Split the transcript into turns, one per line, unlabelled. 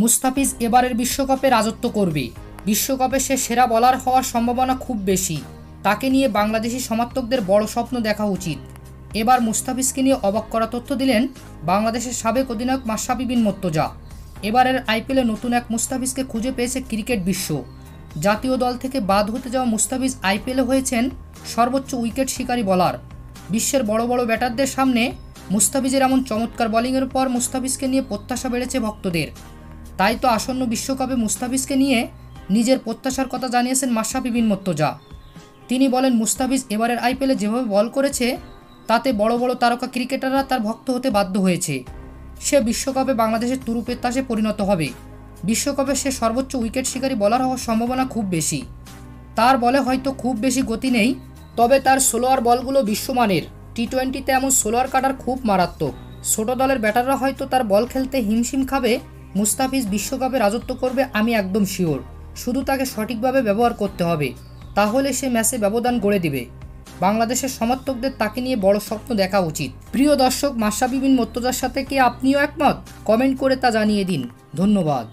মুস্তাফিজ এবারের বিশ্বকাপে রাজত্ব করবে। বিশ্বকাপে সে সেরা বোলার হওয়ার সম্ভাবনা খুব বেশি। তাকে নিয়ে বাংলাদেশি সমর্থকদের বড় স্বপ্ন দেখা উচিত। এবার মুস্তাফিজকে নিয়ে অবাক করা তথ্য দিলেন বাংলাদেশের সাবেক অধিনায়ক মাশরাফি বিন মুর্তজা। এবারের আইপিএলে নতুন এক মুস্তাফিজকে খুঁজে পেয়েছে ক্রিকেট বিশ্ব। জাতীয় দল থেকে বাদ হতে যাওয়া মুস্তাফিজ আইপিএলে হয়েছেন সর্বোচ্চ উইকেট শিকারী বোলার। বিশ্বের বড় বড় ব্যাটারদের সামনে মুস্তাফিজের এমন চমৎকার বোলিংয়ের পর মুস্তাফিজকে নিয়ে প্রত্যাশা বেড়েছে ভক্তদের। তাই তো আসন্ন বিশ্বকাপে মুস্তাফিজকে নিয়ে নিজের প্রত্যাশার কথা জানিয়েছেন মাশরাফি বিন মুর্তজা। তিনি বলেন, মুস্তাফিজ এবারের আইপিএলে যেভাবে বল করেছে তাতে বড় বড় তারকা ক্রিকেটাররা তার ভক্ত হতে বাধ্য হয়েছে। সে বিশ্বকাপে বাংলাদেশের তুরুপের তাসে পরিণত হবে। বিশ্বকাপে সে সর্বোচ্চ উইকেট শিকারী বোলার হওয়ার সম্ভাবনা খুব বেশি। তার বলে হয়তো খুব বেশি গতি নেই, তবে তার স্লোয়ার বলগুলো বিশ্বমানের। টি-20তে এমন স্লোয়ার কাটার খুব মারাত্মক। ছোট দলের ব্যাটাররা হয়তো তার বল খেলতে হিমশিম খাবে। মুস্তাফিজ বিশ্বকাপে রাজত্ব করবে, আমি একদম শিওর। শুধু তাকে সঠিকভাবে ব্যবহার করতে হবে, তাহলে সে ম্যাচে ব্যবধান গড়ে দিবে। বাংলাদেশের সমর্থকদের তাকে নিয়ে বড় স্বপ্ন দেখা উচিত। প্রিয় দর্শক, মাশরাফি বিন মুর্তজার সাথে কি আপনিও একমত? কমেন্ট করে তা জানিয়ে দিন। ধন্যবাদ।